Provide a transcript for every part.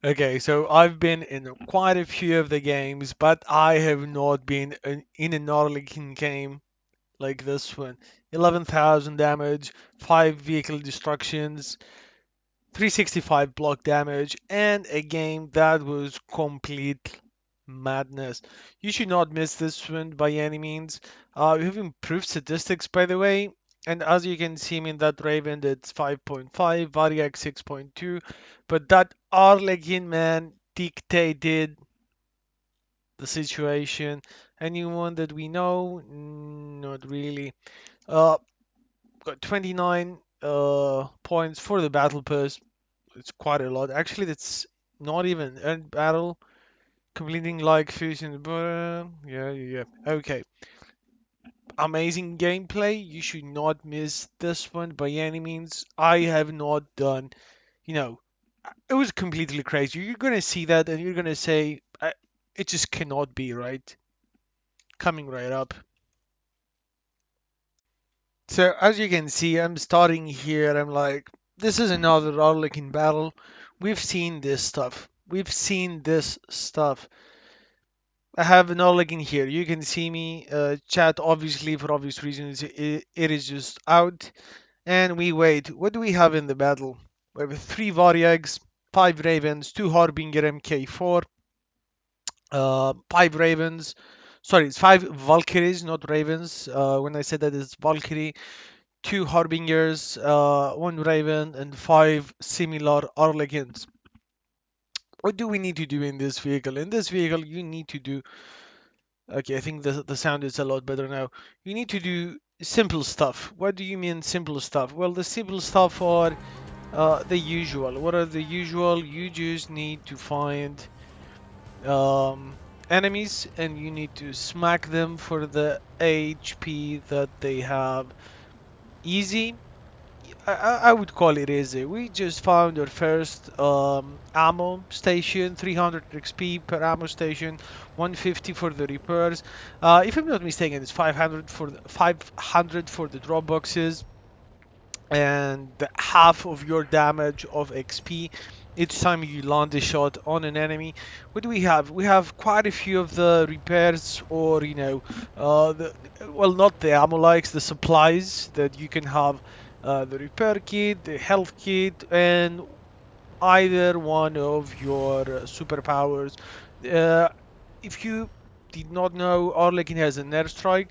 Okay, so I've been in quite a few of the games, but I have not been in an Arlequin game like this one. 11,000 damage, 5 vehicle destructions, 365 block damage, and a game that was complete madness. You should not miss this one by any means. We have improved statistics, by the way, and as you can see, I mean that Raven it's 5.5, Variac 6.2, but that Arlequin man dictated the situation. Anyone that we know? Not really. Uh, got 29 points for the battle pass. It's quite a lot. Actually, that's not even earned battle. Completing like fusion. Yeah, yeah, yeah. Okay. Amazing gameplay. You should not miss this one by any means. I have not done, you know, it was completely crazy. You're gonna see that and you're gonna say, it just cannot be right. Coming right up. So as you can see, I'm starting here. I'm like, this is another Arlequin battle. We've seen this stuff. We've seen this stuff. I have an Arlequin here. You can see me. Chat, obviously, for obvious reasons, it is just out. And we wait. What do we have in the battle? We have three Varyags, five Ravens, two Harbinger MK4, five Ravens. Sorry, it's five Valkyries, not Ravens. When I said that it's Valkyrie, two Harbingers, one Raven, and five similar Arlequins. What do we need to do in this vehicle? In this vehicle, you need to do. Okay, I think the sound is a lot better now. You need to do simple stuff. What do you mean simple stuff? Well, the simple stuff are the usual. What are the usual? You just need to find um, enemies and you need to smack them for the HP that they have. Easy. I would call it easy. We just found our first ammo station, 300 XP per ammo station, 150 for the repairs. If I'm not mistaken, it's 500 for the drop boxes, and half of your damage of XP each time you land a shot on an enemy. What do we have? We have quite a few of the repairs, or well, not the ammo likes, the supplies that you can have. The repair kit, the health kit, and either one of your superpowers. Uh, if you did not know, Arlequin has an airstrike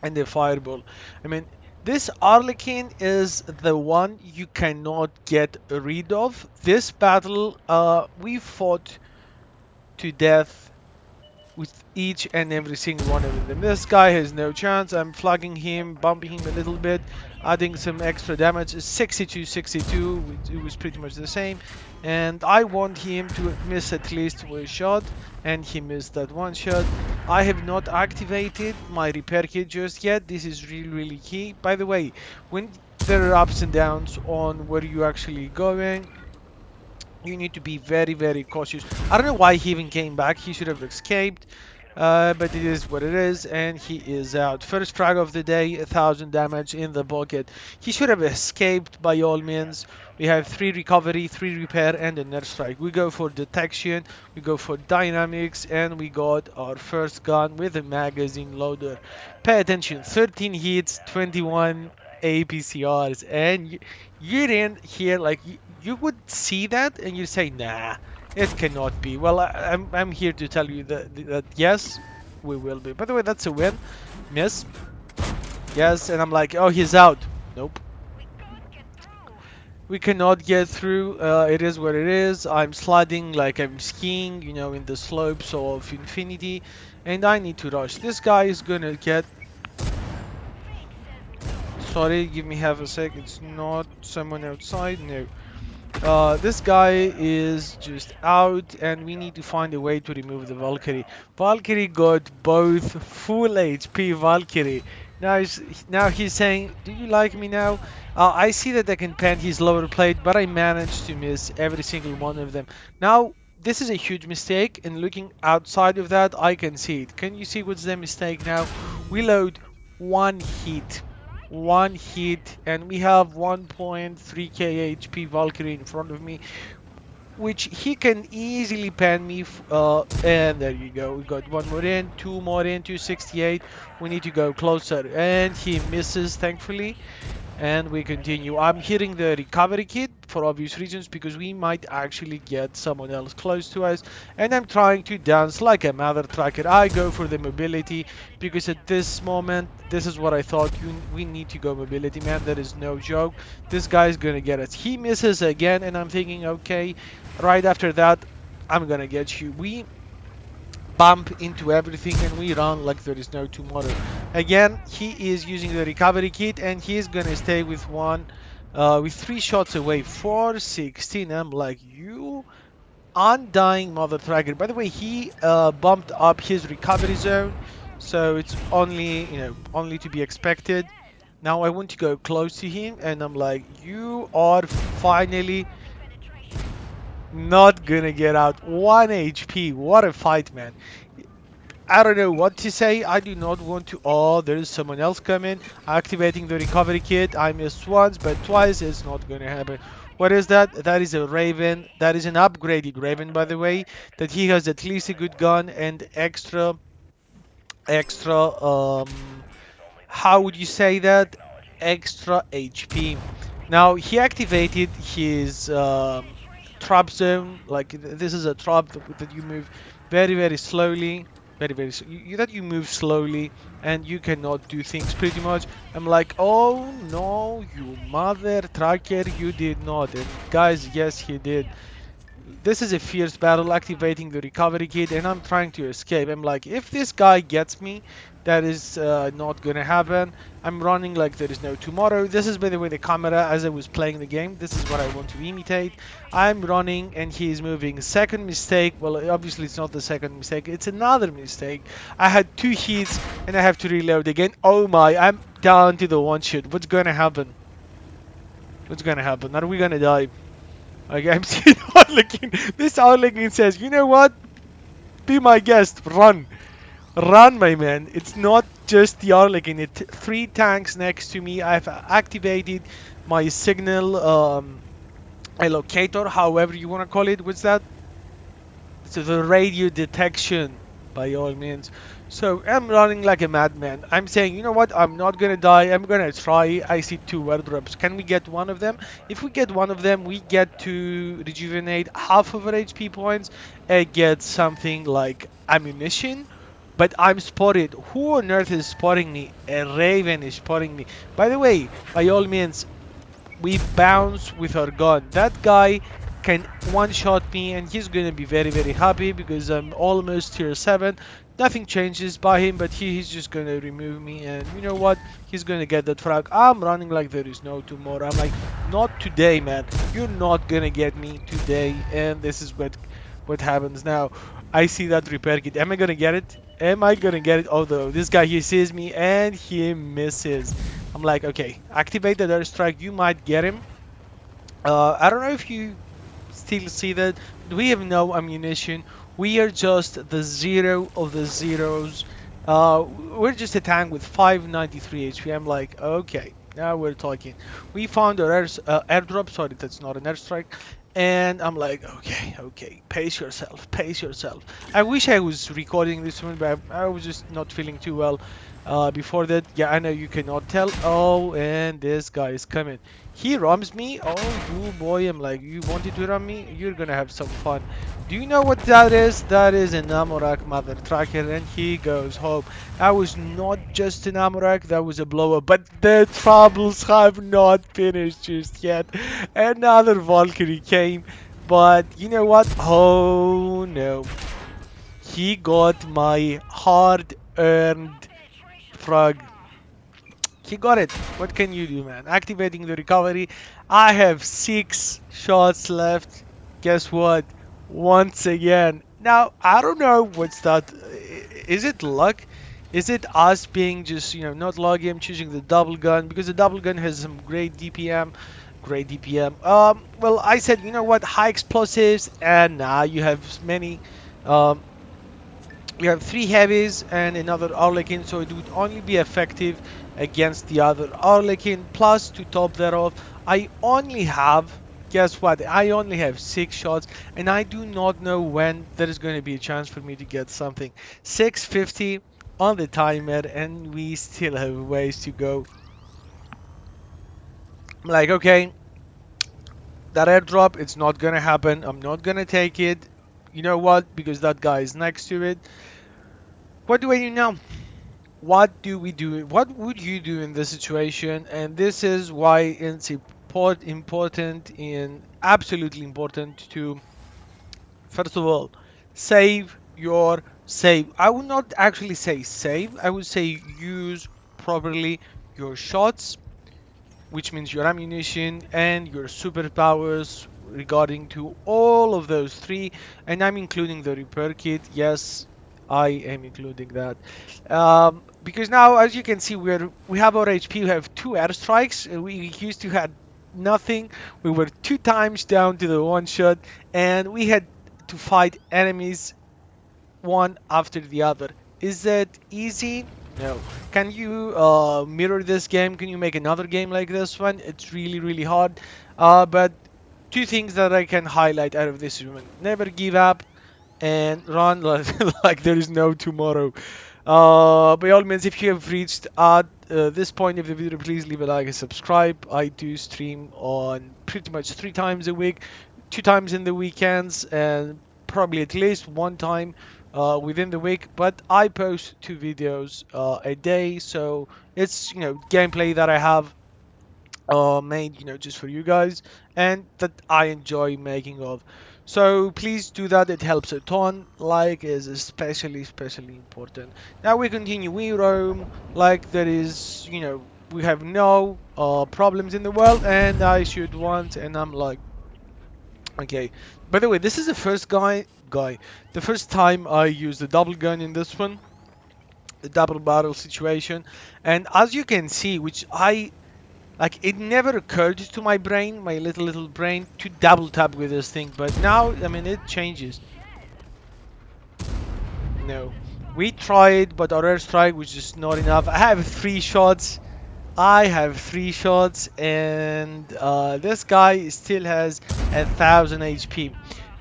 and the fireball. I mean, this Arlequin is the one you cannot get rid of. This battle, we fought to death with each and every single one of them. This guy has no chance. I'm flagging him, bumping him a little bit, adding some extra damage. 62, it was pretty much the same. And I want him to miss at least one shot, and he missed that one shot. I have not activated my repair kit just yet. This is really, really key. By the way, when there are ups and downs on where you're actually going, you need to be very, very cautious. I don't know why he even came back. He should have escaped. But it is what it is, and he is out. First frag of the day, 1,000 damage in the bucket. He should have escaped by all means. We have 3 recovery, 3 repair, and an airstrike. We go for detection, we go for dynamics, and we got our first gun with a magazine loader. Pay attention, 13 hits, 21 APCRs, and you're in here like you would see that and you say, nah, it cannot be. Well, I'm here to tell you that yes, we will be. By the way, that's a win. Miss. Yes, and I'm like, oh, he's out. Nope. We cannot get through. It is what it is. I'm sliding like I'm skiing, in the slopes of infinity, and I need to rush. This guy is gonna get. Sorry, give me half a sec. It's not someone outside. No. This guy is just out, and we need to find a way to remove the Valkyrie. Valkyrie got both full HP Valkyrie. Now he's saying, "Do you like me now?" I see that I can pen his lower plate, but I managed to miss every single one of them. Now this is a huge mistake, and looking outside of that, I can see it. Can you see what's the mistake now? We load one hit, and we have 1.3k HP Valkyrie in front of me. which he can easily pan me. And there you go. We got one more in, two more in, 268. We need to go closer, and he misses, thankfully. And we continue. I'm hitting the recovery kit for obvious reasons because we might actually get someone else close to us. And I'm trying to dance like a mother tracker. I go for the mobility because at this moment, this is what I thought. We need to go mobility, man. That is no joke. This guy's gonna get us. He misses again, and I'm thinking, okay, right after that, I'm gonna get you. We bump into everything and we run like there is no tomorrow. Again, he is using the recovery kit and he is gonna stay with with 3 shots away. 416. I'm like, you undying mother tracker. By the way, he bumped up his recovery zone, so it's only only to be expected. Now I want to go close to him and I'm like, you are finally not gonna get out. 1 HP. What a fight, man. I don't know what to say. I do not want to. Oh, there is someone else coming. Activating the recovery kit. I missed once, but twice it's not going to happen. What is that? That is a Raven. That is an upgraded Raven, by the way. That he has at least a good gun and extra, how would you say that? Extra HP. Now he activated his trap zone. Like this is a trap that you move very slowly, that you move slowly and you cannot do things pretty much. I'm like, oh no, you mother tracker, you did not. And guys, yes, he did. This is a fierce battle, activating the recovery kit, and I'm trying to escape. I'm like, if this guy gets me, that is not gonna happen. I'm running like there is no tomorrow. This is, by the way, the camera as I was playing the game. This is what I want to imitate. I'm running and he is moving. Second mistake. Well, obviously it's not the second mistake. It's another mistake. I had 2 hits and I have to reload again. Oh my, I'm down to the 1 shot. What's gonna happen? What's gonna happen? Are we gonna die? Like, I'm seeing ARLEQUIN. This ARLEQUIN says, you know what? Be my guest. Run. Run, my man. It's not just the ARLEQUIN. It's 3 tanks next to me. I've activated my signal allocator, however you want to call it. What's that? So the radio detection, by all means. So I'm running like a madman. I'm saying, you know what? I'm not gonna die. I'm gonna try. I see 2 airdrops. Can we get one of them? If we get one of them, we get to rejuvenate half of our HP points and get something like ammunition. But I'm spotted. Who on earth is spotting me? A Raven is spotting me. By the way, by all means, we bounce with our gun. That guy can one-shot me and he's gonna be very happy because I'm almost tier 7. Nothing changes by him, but he's just gonna remove me, and you know what? He's gonna get that frag. I'm running like there is no tomorrow. I'm like, not today, man. You're not gonna get me today. And this is what happens now. I see that repair kit. Am I gonna get it? Am I gonna get it? Although this guy, he sees me and he misses. I'm like, okay, activate the airstrike. You might get him. I don't know if you still see that. We have no ammunition. We are just the zero of the zeros. We're just a tank with 593 HP. I'm like, okay, now we're talking. We found our airdrop. Sorry, that's not an airstrike. And I'm like, okay, pace yourself, pace yourself. I wish I was recording this one, but I was just not feeling too well before that. Yeah, I know you cannot tell. Oh, and this guy is coming. He rams me. Oh, you boy, I'm like, you wanted to ram me? You're gonna have some fun. Do you know what that is? That is an Amorak mother tracker, and he goes home. That was not just an Amorak, that was a blower, but the troubles have not finished just yet. Another Valkyrie came, but you know what? Oh no. He got my hard-earned frag. He got it. What can you do, man? Activating the recovery. I have 6 shots left. Guess what? Once again. Now, I don't know what's that. Is it luck? Is it us being just, not lucky? I'm choosing the double gun because the double gun has some great DPM. Great DPM. Well, I said, you know what? High explosives. And now you have many. You have 3 heavies and another ARLEQUIN, so it would only be effective against the other ARLEQUIN. Plus, to top that off, I only have guess what? I only have 6 shots, and I do not know when there is going to be a chance for me to get something. 650 on the timer, and we still have ways to go. I'm like, okay, that airdrop, it's not gonna happen. I'm not gonna take it. You know what? Because that guy is next to it. What do I do now? What do we do? What would you do in this situation? And this is why it's important and absolutely important to, first of all, save your save. I would not actually say save. I would say use properly your shots, which means your ammunition and your superpowers regarding to all of those three, and I'm including the repair kit. Yes, I am including that, because now, as you can see, we have our HP. We have 2 airstrikes. We used to had nothing. We were 2 times down to the one shot, and we had to fight enemies one after the other. Is that easy? No. Can you mirror this game? Can you make another game like this one? It's really, really hard. But 2 things that I can highlight out of this room: never give up and run like there is no tomorrow. By all means, if you have reached at this point of the video, please leave a like and subscribe. I do stream on pretty much 3 times a week, 2 times in the weekends, and probably at least 1 time within the week. But I post 2 videos a day, so it's gameplay that I have made just for you guys, and that I enjoy making of. So please do that, it helps a ton. Like is especially important. Now we continue, we roam like there is, we have no problems in the world, and I shoot once and I'm like, okay. By the way, this is the the first time I use the double gun in this one, the double barrel situation. And as you can see, which I like, it never occurred to my brain, my little brain, to double tap with this thing. But now, I mean, it changes. No. We tried, but our airstrike was just not enough. I have 3 shots. And this guy still has 1,000 HP.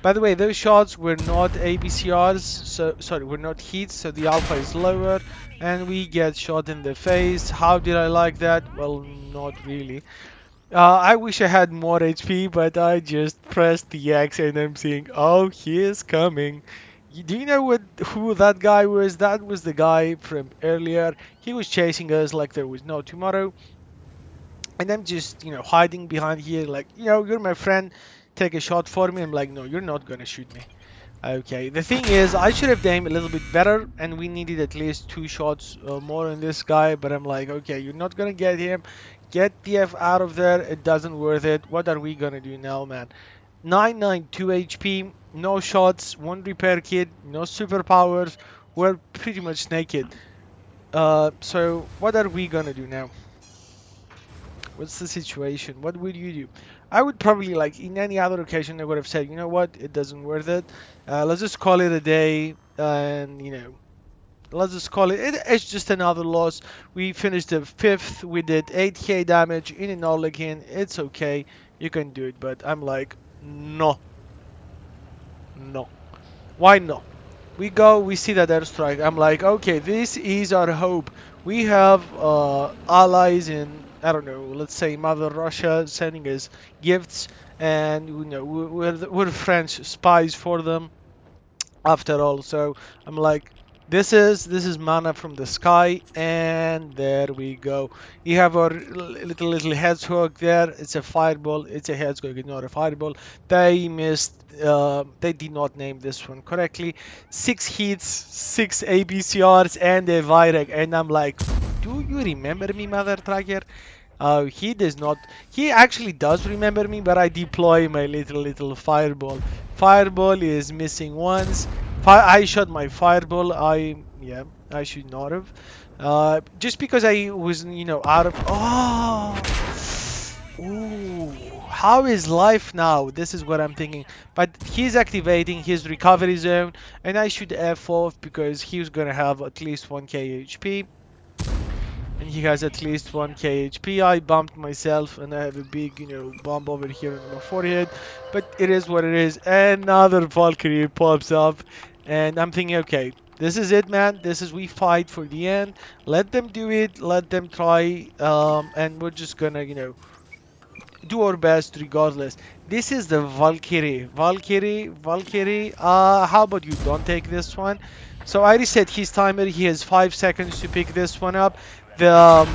By the way, those shots were not ABCRs, so sorry, were not hits, so the alpha is lower, and we get shot in the face. How did I like that? Well, not really. I wish I had more HP, but I just pressed the X and I'm seeing, oh, he is coming. Do you know who that guy was? That was the guy from earlier. He was chasing us like there was no tomorrow. And I'm just, hiding behind here like, you're my friend. Take a shot for me. I'm like, no, you're not gonna shoot me. Okay, the thing is, I should have aimed a little bit better, and we needed at least 2 shots more on this guy, but I'm like, okay, you're not gonna get him. Get the F out of there, it doesn't worth it. What are we gonna do now, man? 992 HP, no shots, 1 repair kit, no superpowers, we're pretty much naked. So what are we gonna do now? What's the situation? What would you do? I would probably, like in any other occasion, I would have said, you know what, it doesn't worth it. Let's just call it a day, and let's just call it's just another loss. We finished the 5th. We did 8k damage in an ARLEQUIN. It's okay. You can do it, but I'm like, no, no. Why not? We go, we see that airstrike. I'm like, okay, this is our hope. We have allies in, I don't know, let's say Mother Russia sending us gifts, and we're French spies for them after all. So I'm like, this is mana from the sky, and there we go. You have our little hedgehog there. It's a fireball. It's a hedgehog, not a fireball. They missed. They did not name this one correctly. 6 hits, 6 ABCRs, and a Virek. And I'm like, do you remember me, Mother Tracker? He does not. He actually does remember me, but I deploy my little fireball. Fireball is missing once. I shot my fireball. I should not have. Just because I was, out of. Oh, ooh. How is life now? This is what I'm thinking. But he's activating his recovery zone, and I should F off because he's gonna have at least 1k HP. and he has at least 1k HP. I bumped myself and I have a big, bump over here on my forehead, but it is what it is. Another Valkyrie pops up, and I'm thinking, okay, this is it, man. This is we fight for the end. Let them do it. Let them try, and we're just gonna, do our best regardless. This is the Valkyrie. Valkyrie. How about you don't take this one? So I reset his timer. He has 5 seconds to pick this one up. The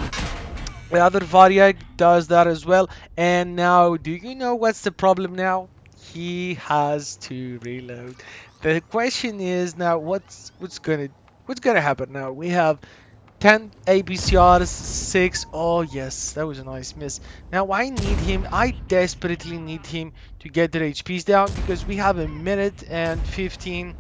the other Variag does that as well. And now, do you know what's the problem now? He has to reload. The question is now, what's gonna happen now? We have 10 APCRs, 6. Oh, yes, that was a nice miss. Now, I need him. I desperately need him to get their HPs down because we have a minute and 15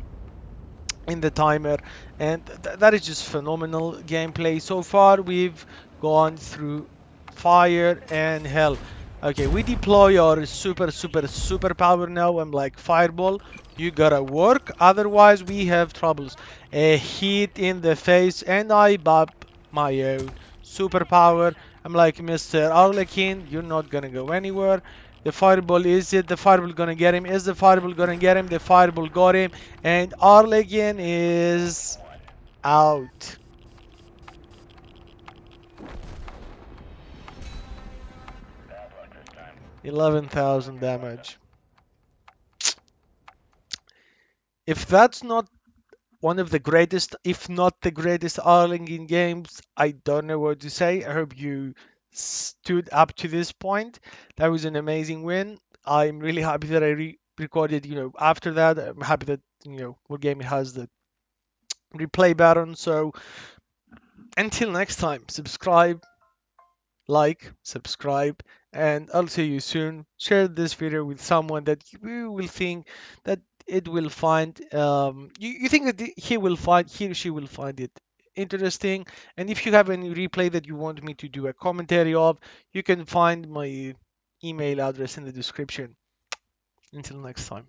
in the timer, and that is just phenomenal gameplay. So far, we've gone through fire and hell. Okay, we deploy our super power now. I'm like, fireball, you gotta work, otherwise we have troubles. A hit in the face, and I bop my own superpower. I'm like, Mr. Arlequin, you're not gonna go anywhere. The fireball, is it the fireball gonna get him? Is the fireball gonna get him? The fireball got him, and Arlequin is out. 11,000 damage. If that's not one of the greatest, if not the greatest Arlington games, I don't know what to say. I hope you stood up to this point. That was an amazing win. I'm really happy that I recorded, after that. I'm happy that, Wargaming has the replay button. So until next time, subscribe, and I'll see you soon. Share this video with someone that you will think that it will find, you think that he or she will find it interesting. And if you have any replay that you want me to do a commentary of, you can find my email address in the description. Until next time.